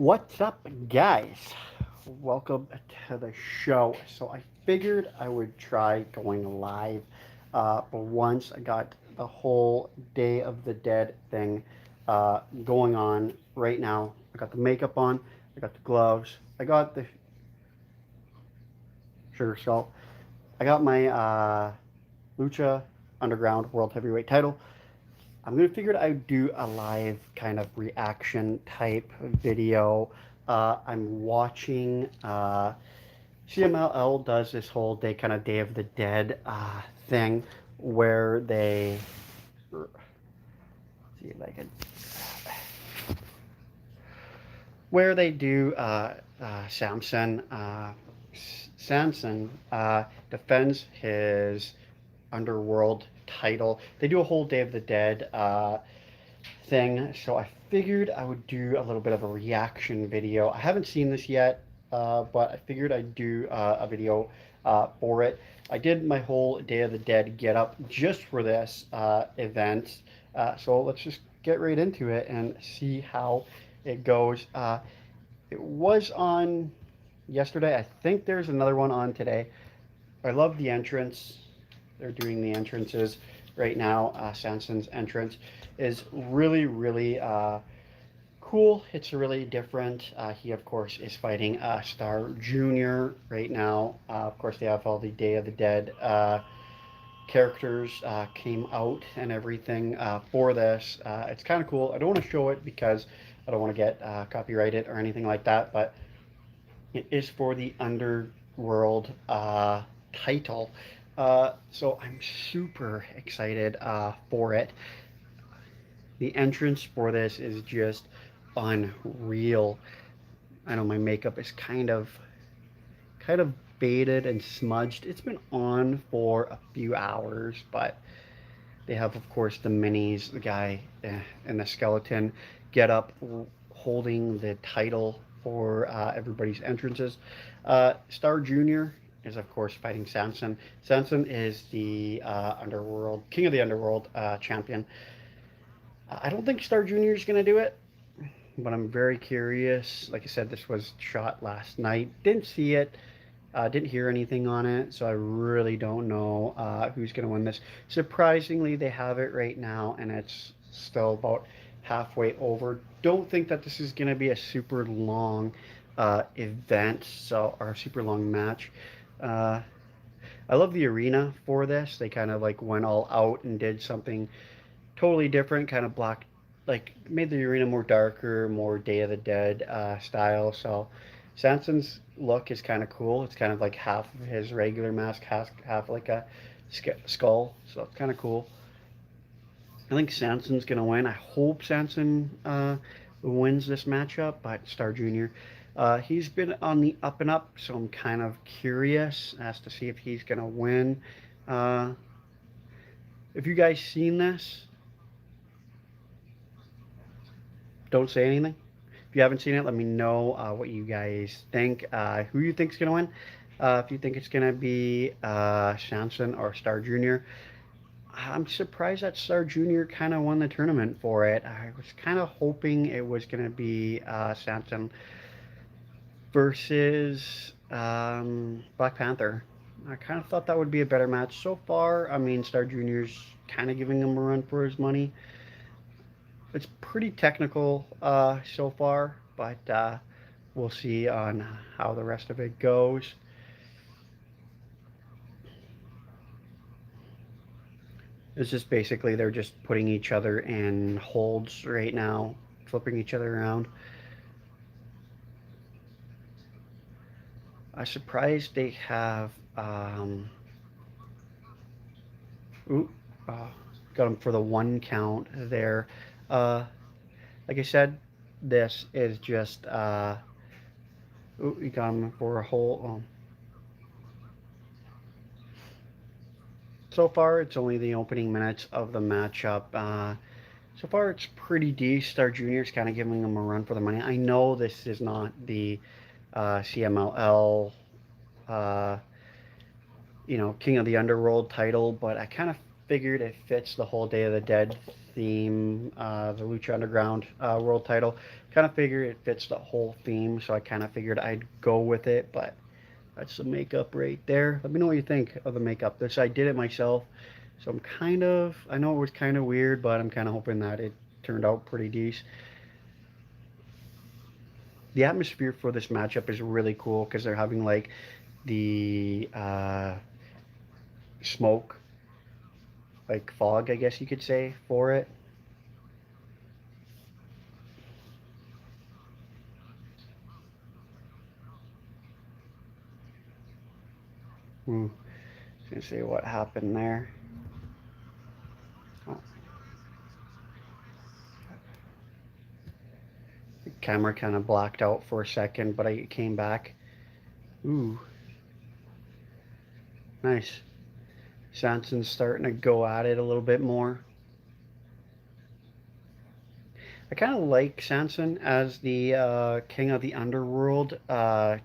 What's up, guys? Welcome to the show. So I figured I would try going live, but once I got the whole Day of the Dead thing going on right now. I got the makeup on, I got the gloves, I got the sugar salt, I got my Lucha Underground World Heavyweight title. I'm gonna figure I'd do a live kind of reaction type video. I'm watching cmll does this whole day kind of Day of the Dead thing where they see if I can where they do Samson. Samson defends his underworld title. They do a whole Day of the Dead thing, so I figured I would do a little bit of a reaction video. I haven't seen this yet, but I figured I'd do a video for it. I did my whole Day of the Dead get up just for this event, so let's just get right into it and see how it goes. It was on yesterday. I think there's another one on today. I love the entrance. They're doing the entrances right now. Sanson's entrance is really, really cool. It's really different. He, of course, is fighting Star Junior right now. Of course, they have all the Day of the Dead characters came out and everything for this. It's kind of cool. I don't want to show it because I don't want to get copyrighted or anything like that, but it is for the Underworld title. So I'm super excited for it. The entrance for this is just unreal. I know my makeup is kind of faded and smudged. It's been on for a few hours, but they have, of course, the minis, the guy and the skeleton get up holding the title for everybody's entrances. Star Junior is, of course, fighting Samson. Samson is the underworld king of the underworld champion. I don't think Star Junior is going to do it, but I'm very curious. Like I said, this was shot last night. Didn't see it. Didn't hear anything on it, so I really don't know who's going to win this. Surprisingly, they have it right now, and it's still about halfway over. Don't think that this is going to be a super long event, so or a super long match. Uh, I love the arena for this. They kind of like went all out and did something totally different, kind of black, like made the arena more darker, more Day of the Dead style. So Sanson's look is kind of cool. It's kind of like half of his regular mask, half like a skull. So it's kind of cool. I think Sanson's gonna win. I hope Sanson wins this matchup, but Star Junior. He's been on the up and up, so I'm kind of curious as to see if he's gonna win. Uh, if you guys seen this, don't say anything. If you haven't seen it, let me know what you guys think. Who you think's gonna win? If you think it's gonna be Samson or Star Junior. I'm surprised that Star Junior kind of won the tournament for it. I was kind of hoping it was gonna be Samson versus Black Panther. I kind of thought that would be a better match so far. I mean, Star Junior's kind of giving him a run for his money. It's pretty technical so far, but we'll see on how the rest of it goes. It's just basically they're just putting each other in holds right now, flipping each other around. I'm surprised they have. Ooh, uh, got him for the one count there. Uh, like I said, this is just. Ooh, you got him for a whole. So far, it's only the opening minutes of the matchup. So far, it's pretty decent. Star Junior's kind of giving them a run for the money. I know this is not the CMLL, King of the Underworld title, but I kind of figured it fits the whole Day of the Dead theme, the Lucha Underground world title. Kind of figured it fits the whole theme, so I kind of figured I'd go with it. But that's the makeup right there. Let me know what you think of the makeup. This, I did it myself, so I'm kind of, I know it was kind of weird, but I'm kind of hoping that it turned out pretty decent. The atmosphere for this matchup is really cool because they're having like the smoke, like fog, I guess you could say, for it. Ooh, I was gonna say what happened there. Oh, the camera kind of blacked out for a second, but I came back. Ooh, nice. Sanson's starting to go at it a little bit more. I kind of like Sanson as the King of the Underworld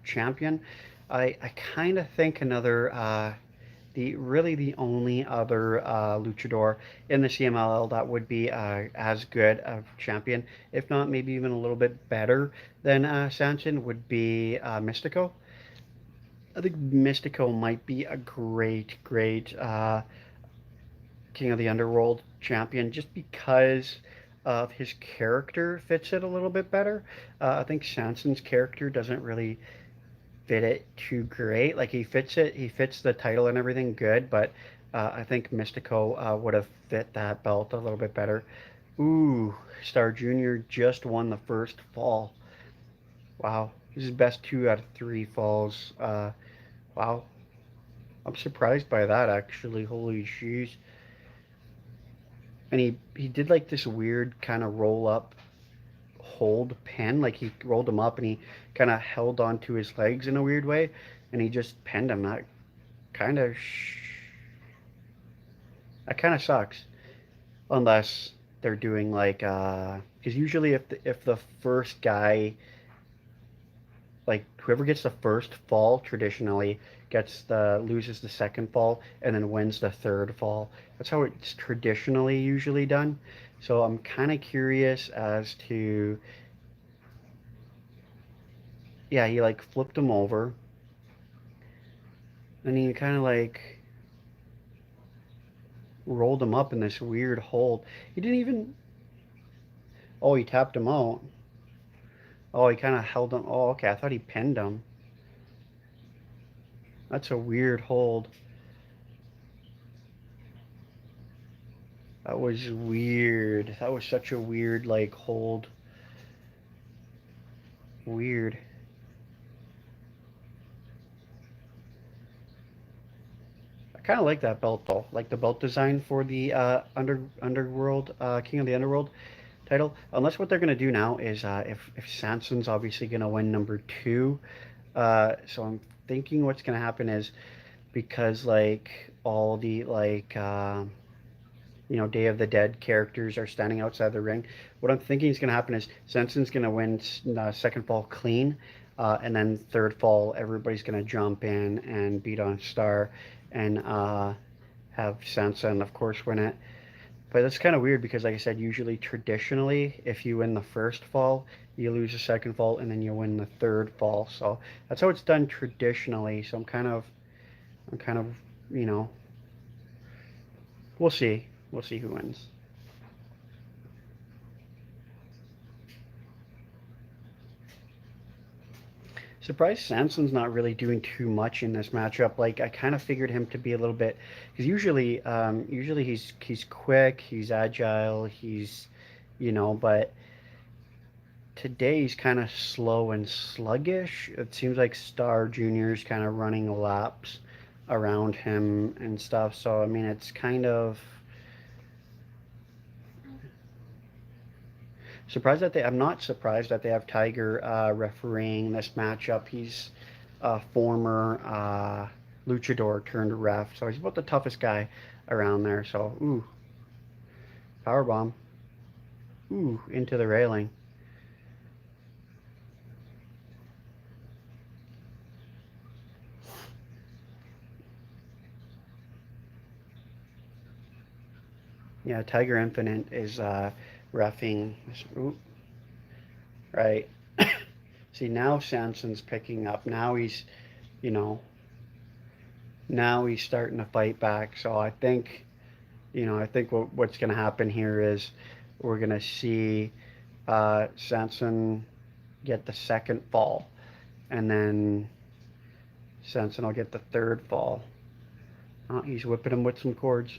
champion. I kind of think another the only other luchador in the CMLL that would be as good of champion, if not maybe even a little bit better than Sanson, would be Mystico. I think Mystico might be a great King of the Underworld champion just because of his character fits it a little bit better. I think Sanson's character doesn't really fit it too great. Like he fits the title and everything good, but I think Mystico would have fit that belt a little bit better. Ooh, Star Junior just won the first fall. Wow, this is best 2 out of 3 falls. Wow, I'm surprised by that actually. Holy jeez. And he did like this weird kind of roll up hold pin, like he rolled him up and he kind of held onto his legs in a weird way, and he just pinned him. Kind of that kind of sucks unless they're doing like because usually if the first guy, like whoever gets the first fall traditionally gets the loses the second fall and then wins the third fall. That's how it's traditionally usually done. So I'm kind of curious as to, yeah, he like flipped him over and he kind of like rolled him up in this weird hold. He didn't even, oh, he tapped him out. Oh, he kind of held him. Oh, okay. I thought he pinned him. That's a weird hold. That was weird. That was such a weird, like, hold. Weird. I kind of like that belt, though. Like the belt design for the Underworld, King of the Underworld title. Unless what they're going to do now is if Sanson's obviously going to win number 2. So I'm thinking what's going to happen is because, like, all the, like, Day of the Dead characters are standing outside the ring. What I'm thinking is going to happen is Senson's going to win second fall clean, and then third fall everybody's going to jump in and beat on Star, and have Sanson, of course, win it. But that's kind of weird because, like I said, usually traditionally, if you win the first fall, you lose the second fall, and then you win the third fall. So that's how it's done traditionally. So I'm kind of, you know, we'll see. We'll see who wins. Surprised Samson's not really doing too much in this matchup. Like I kind of figured him to be a little bit because usually he's quick, he's agile, but today he's kind of slow and sluggish. It seems like Star Junior's kind of running laps around him and stuff. So I mean, it's kind of surprised that they. I'm not surprised that they have Tiger refereeing this matchup. He's a former luchador turned ref, so he's about the toughest guy around there. So power bomb, into the railing. Yeah, Tiger Infinite is roughing. Ooh, right. See, now Sanson's picking up. Now he's, you know, now he's starting to fight back. So I think, I think what's going to happen here is we're going to see Sanson get the second fall, and then Sanson will get the third fall. Oh, he's whipping him with some cords.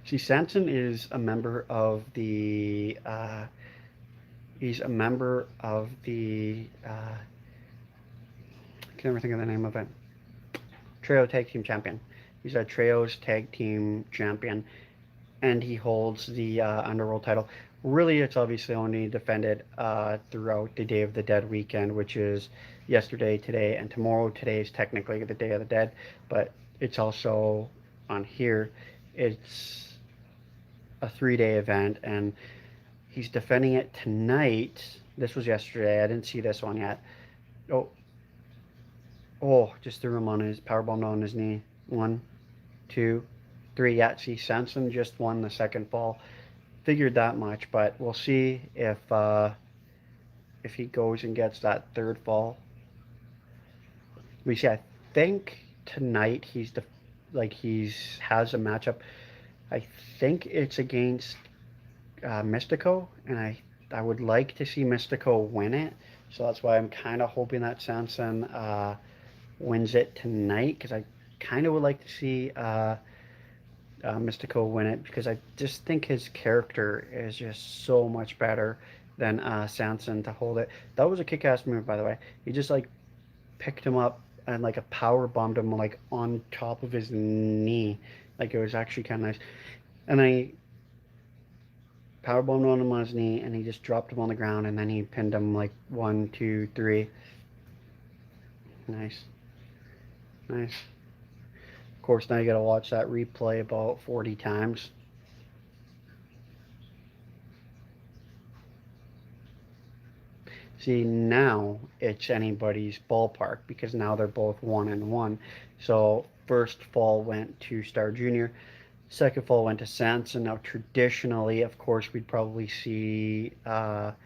See, Sanson is a member of the. He's a member of the. I can never think of the name of it. Trio Tag Team Champion. He's a Trios Tag Team Champion, and he holds the Underworld title. Really, it's obviously only defended throughout the Day of the Dead weekend, which is yesterday, today, and tomorrow. Today is technically the Day of the Dead, but it's also on here. It's a 3-day event, and he's defending it tonight. This was yesterday. I didn't see this one yet. Oh, oh! Just threw him on his powerbomb on his knee. 1, 2, 3. Yeah, see, Sanson just won the second fall. Figured that much, but we'll see if he goes and gets that third fall. We see. I think tonight he's has a matchup. I think it's against Mystico, and I would like to see Mystico win it. So that's why I'm kind of hoping that Sanson wins it tonight, because I kind of would like to see Mystico win it, because I just think his character is just so much better than Sanson to hold it. That was a kick-ass move, by the way. He just like picked him up and like a power bombed him like on top of his knee. Like, it was actually kind of nice. And I power bombed on him on his knee, and he just dropped him on the ground, and then he pinned him like 1, 2, 3. Nice, nice. Of course, now you got to watch that replay about 40 times. See, now it's anybody's ballpark, because now they're both 1-1. So first fall went to Star Junior, second fall went to Sanson. Now traditionally, of course, we'd probably see Star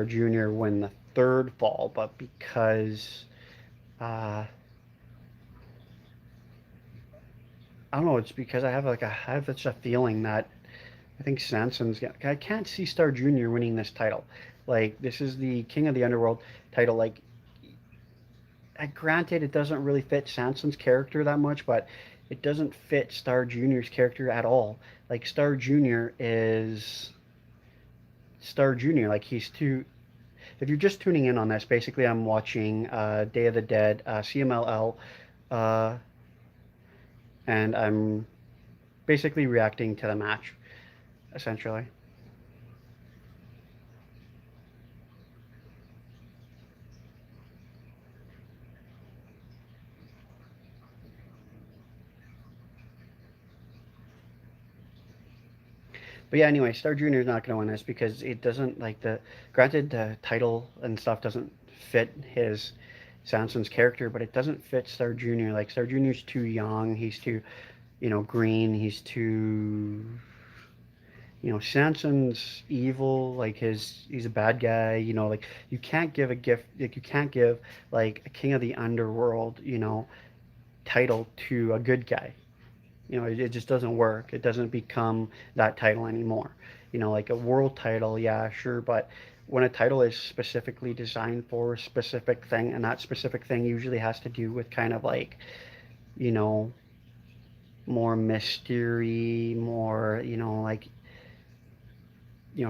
Junior win the third fall, but because I don't know, it's because I have such a feeling that I think Sanson's. I can't see Star Junior winning this title. Like, this is the King of the Underworld title. Like, granted, it doesn't really fit Sanson's character that much, but it doesn't fit Star Junior's character at all. Like, Star Junior is Star Junior. Like, he's too. If you're just tuning in on this, basically, I'm watching Day of the Dead, cmll, uh, and I'm basically reacting to the match, essentially. But yeah, anyway, Star Junior is not going to win this, because it doesn't like the. Granted, the title and stuff doesn't fit his Sanson's character, but it doesn't fit Star Junior. Like, Star Junior's too young. He's too, green. He's too. Sanson's evil. Like, he's a bad guy. Like, you can't give a gift. Like, you can't give like a King of the Underworld, title to a good guy. It just doesn't work. It doesn't become that title anymore. Like a world title, yeah, sure, but when a title is specifically designed for a specific thing, and that specific thing usually has to do with kind of like, you know, more mystery, more, like,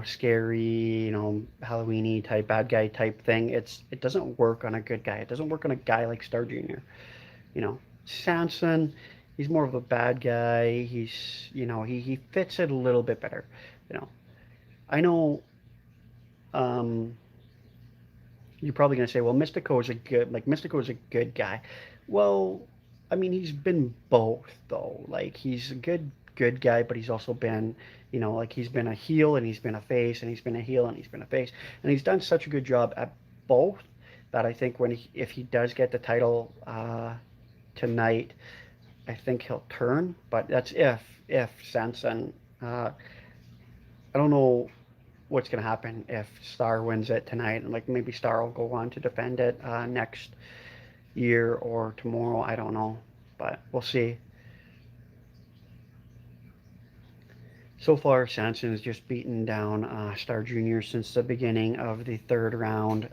scary, Halloweeny type, bad guy type thing. It doesn't work on a good guy. It doesn't work on a guy like Star Junior. Sanson, he's more of a bad guy. He fits it a little bit better. You know, I know. Um, you're probably gonna say, well, Mystico is a good guy. Well, I mean, he's been both though. Like, he's a good guy, but he's also been, like, he's been a heel, and he's been a face, and he's been a heel, and he's been a face, and he's done such a good job at both that I think if he does get the title tonight, I think he'll turn, but that's if Sanson. I don't know what's gonna happen if Star wins it tonight, and like maybe Star will go on to defend it next year or tomorrow. I don't know, but we'll see. So far, Sanson has just beaten down Star Junior since the beginning of the third round,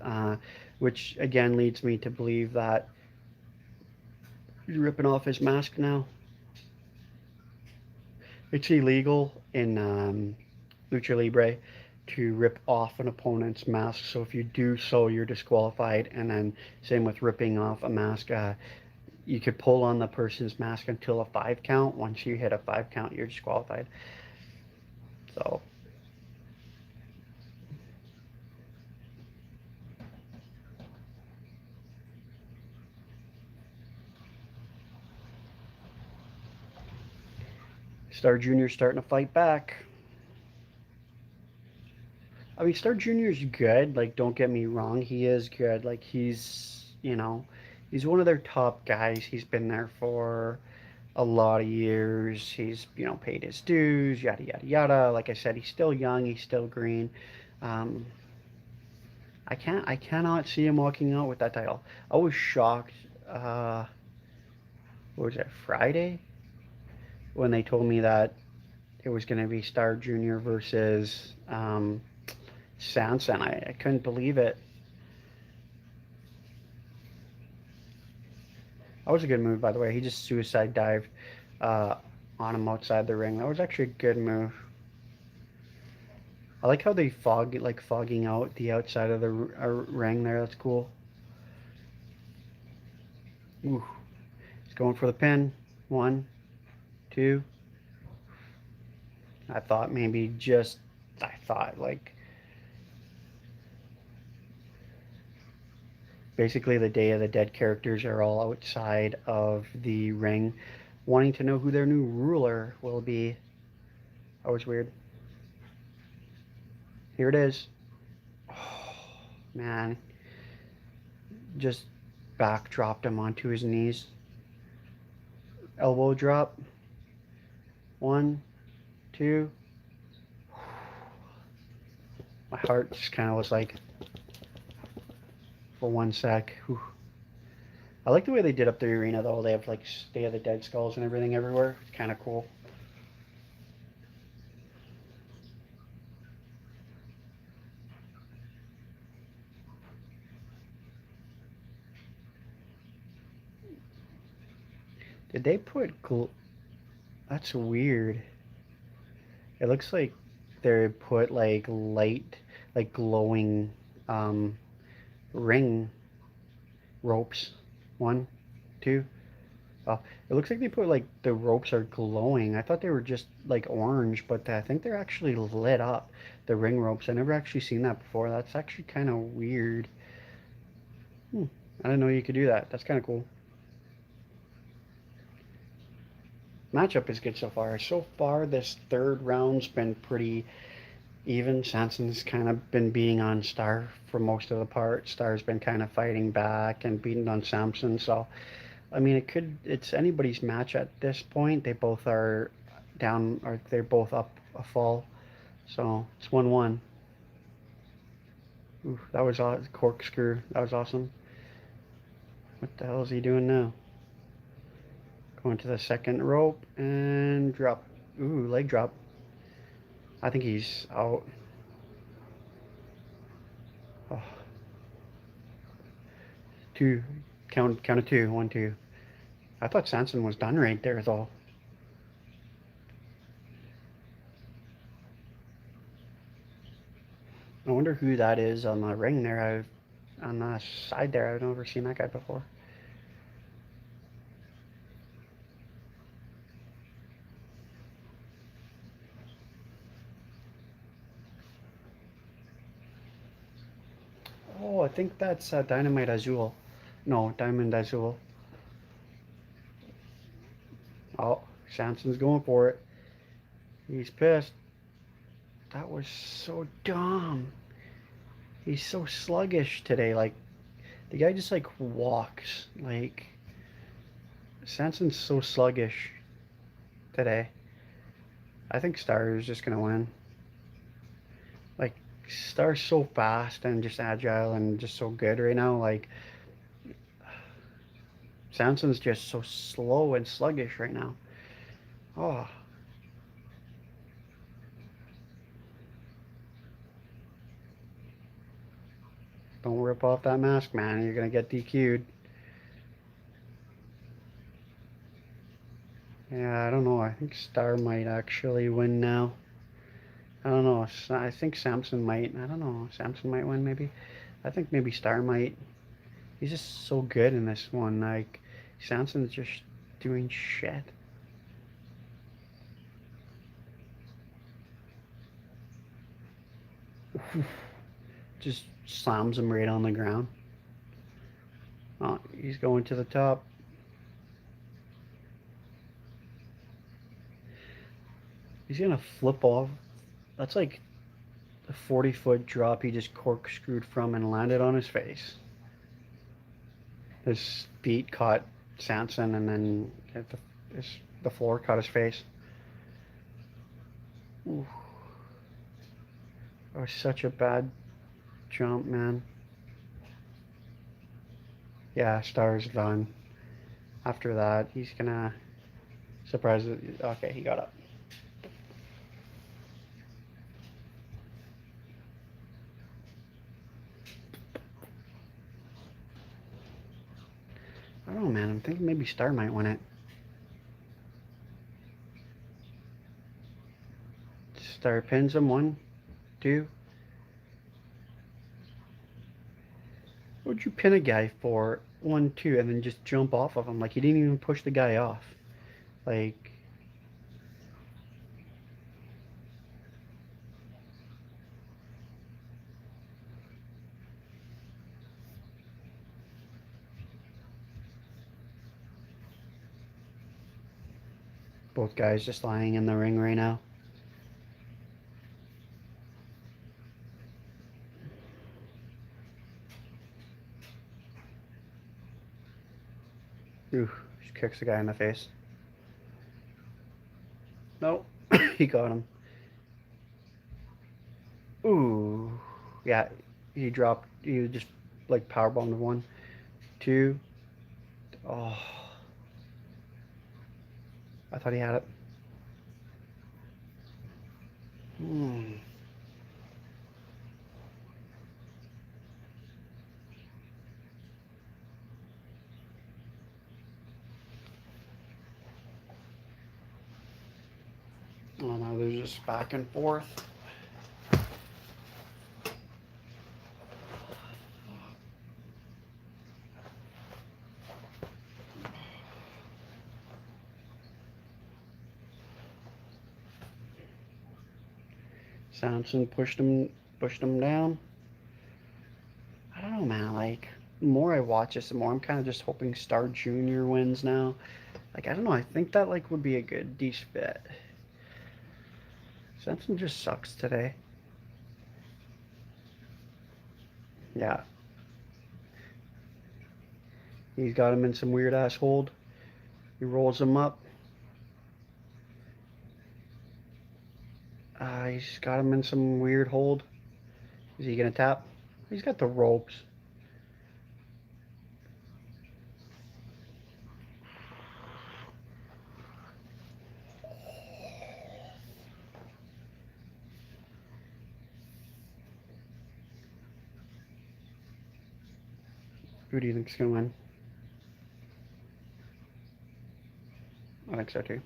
which again leads me to believe that he's ripping off his mask now. It's illegal in Lucha Libre to rip off an opponent's mask. So if you do so, you're disqualified. And then same with ripping off a mask. You could pull on the person's mask until a 5 count. Once you hit a 5 count, you're disqualified. So Star Junior starting to fight back. I mean, Star Junior's good. Like, don't get me wrong, he is good. Like, he's one of their top guys. He's been there for a lot of years. He's, paid his dues, yada, yada, yada. Like I said, he's still young. He's still green. Um, I cannot see him walking out with that title. I was shocked. What was it, Friday? When they told me that it was going to be Star Junior versus Sanson. I couldn't believe it. That was a good move, by the way. He just suicide dived uh, on him outside the ring. That was actually a good move. I like how they fogging out the outside of the ring there. That's cool. Ooh, he's going for the pin. 1, 2. I thought like basically the Day of the Dead characters are all outside of the ring wanting to know who their new ruler will be. That was weird. Here it is. Oh, man. Just backdropped him onto his knees. Elbow drop. 1, 2. My heart just kind of was like, for 1 sec. Whew. I like the way they did up the arena, though. They have like Day of the Dead skulls and everything everywhere. It's kind of cool. Did they put That's weird. It looks like they put like light, like glowing ring ropes. 1, 2. Oh, it looks like they put like the ropes are glowing. I thought they were just like orange, but I think they're actually lit up. The ring ropes. I never actually seen that before. That's actually kind of weird. I didn't know you could do that. That's kind of cool. Matchup is good so far. So far, this third round's been pretty even. Sanson's kind of been beating on Star for most of the part. Star's been kind of fighting back and beating on Samson. So, I mean, it's anybody's match at this point. They both are down, or they're both up a fall. So it's 1-1. Ooh, that was a corkscrew. That was awesome. What the hell is he doing now? Going to the second rope and drop. Ooh, leg drop. I think he's out. Oh. 2. Count of 2. 1, 2. I thought Sanson was done right there, though. I wonder who that is on the ring there. On the side there. I've never seen that guy before. Oh, I think that's Dynamite Azul. No, Diamond Azul. Oh, Sanson's going for it. He's pissed. That was so dumb. He's so sluggish today. Like, the guy just, like, walks. Like, Sanson's so sluggish today. I think Star is just gonna win. Like, Star's so fast and just agile and just so good right now. Like, Sanson's just so slow and sluggish right now. Oh, don't rip off that mask, man. You're gonna get DQ'd. Yeah, I don't know. I think Star might actually win now. I don't know. I think Samson might. I don't know. Samson might win, maybe. I think maybe Star might. He's just so good in this one. Like, Samson's just doing shit. Just slams him right on the ground. Oh, he's going to the top. He's gonna flip off. That's like a 40-foot drop he just corkscrewed from and landed on his face. His feet caught Samson, and then the floor caught his face. Ooh, that was such a bad jump, man. Yeah, Star's done. After that, he's gonna surprise it. Okay, he got up. I don't know, man. I'm thinking maybe Star might win it. Star pins him. 1, 2. What would you pin a guy for? 1, 2, and then just jump off of him? Like, he didn't even push the guy off. Like, both guys just lying in the ring right now. Ooh, just kicks the guy in the face. Nope, he got him. Ooh, yeah, he dropped. He just like powerbombed 1, 2. Oh, I thought he had it. Hmm. Oh no, they're just back and forth. Samson pushed him down. I don't know, man. Like, the more I watch this, the more I'm kind of just hoping Star Junior wins now. Like, I don't know. I think that like would be a good decent bet. Samson just sucks today. Yeah, he's got him in some weird ass hold. He rolls him up. He's got him in some weird hold. Is he gonna tap? He's got the ropes. Who do you think's gonna win? I think so too.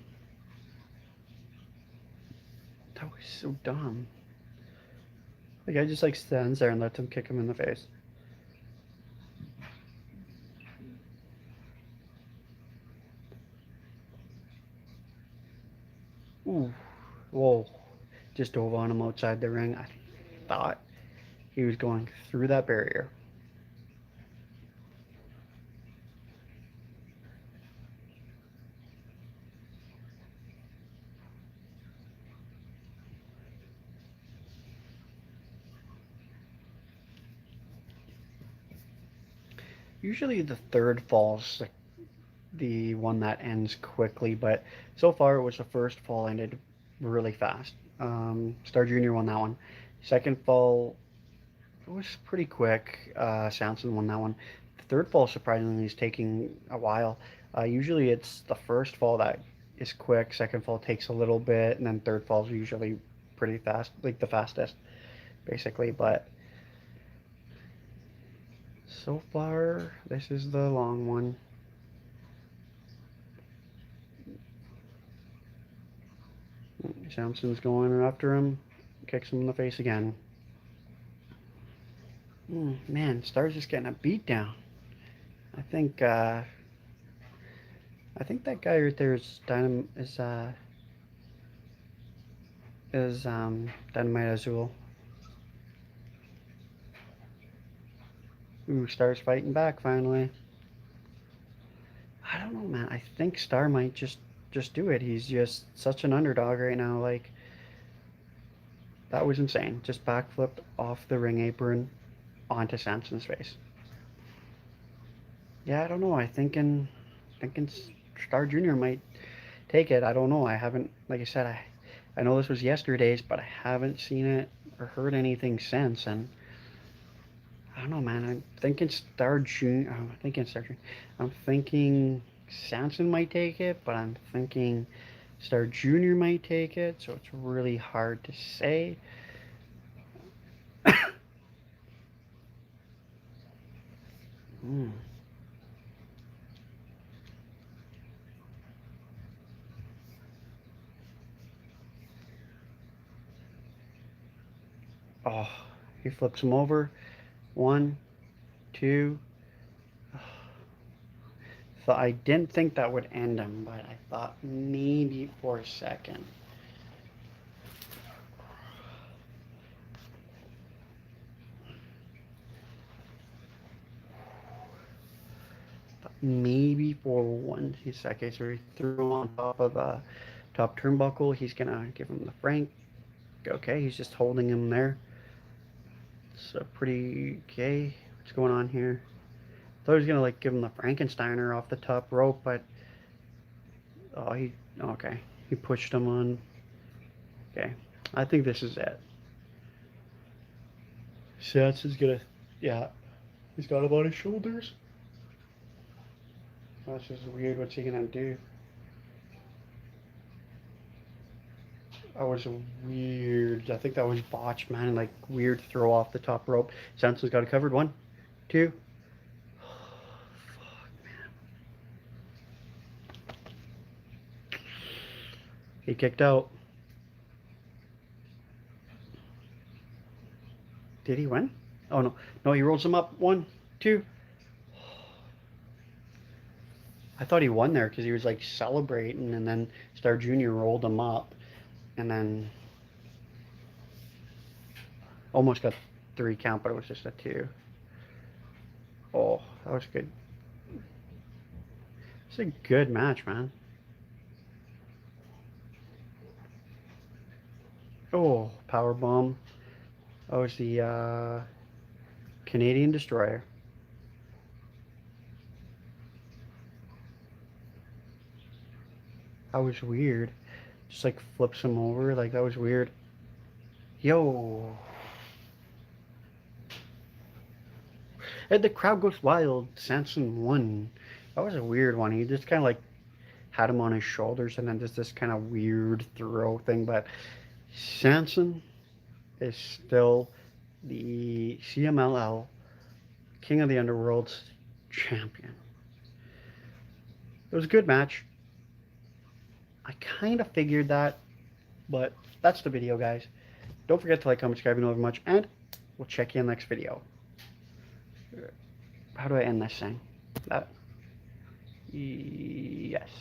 That was so dumb. The guy just like stands there and lets him kick him in the face. Ooh, whoa! Just dove on him outside the ring. I thought he was going through that barrier. Usually the third falls, like the one that ends quickly, but so far it was the first fall ended really fast. Star Junior won that one. Second fall, it was pretty quick. Samson won that one. The third fall, surprisingly, is taking a while. Usually it's the first fall that is quick, second fall takes a little bit, and then third fall is usually pretty fast, like the fastest, basically. But so far, this is the long one. Samson's going after him, kicks him in the face again. Man, Star's just getting a beat down. I think uh, I think that guy right there is Dynamite Azul. Ooh, Star's fighting back finally. I don't know, man. I think Star might just do it. He's just such an underdog right now. Like, that was insane. Just backflipped off the ring apron onto Samson's face. Yeah, I don't know. Thinking Star Junior might take it. I don't know. I haven't, like I said, I know this was yesterday's, but I haven't seen it or heard anything since. And I don't know, man. I'm thinking Star Junior. I'm thinking Samson might take it, but I'm thinking Star Junior might take it. So it's really hard to say. Hmm. Oh, he flips him over. One, two. So I didn't think that would end him, but I thought maybe for a second. Maybe for 1 second. So he threw him on top of the top turnbuckle. He's gonna give him the Frank. Okay, he's just holding him there. So pretty okay. What's going on here? Thought he was gonna like give him the Frankensteiner off the top rope, but oh, okay. He pushed him on. Okay, I think this is it. Sats is gonna, yeah, he's got him on his shoulders. That's just weird. What's he gonna do? That was weird. I think that was botched, man. Like weird throw off the top rope. Samson's got it covered. One, two. Fuck, man. He kicked out. Did he win? Oh no, no. He rolls him up. One, two. I thought he won there because he was like celebrating, and then Star Junior rolled him up, and then almost got 3 count, but it was just a 2. Oh, that was good. It's a good match, man. Oh, power bomb. That was the Canadian Destroyer. That was weird. Just like flips him over. Like that was weird. Yo. And the crowd goes wild. Samson won. That was a weird one. He just kind of like had him on his shoulders and then just this kind of weird throw thing. But Samson is still the cmll King of the Underworld's champion. It was a good match. I kind of figured that, but that's the video, guys. Don't forget to like, comment, subscribe, and over much, and we'll check you in the next video. How do I end this thing? That, yes.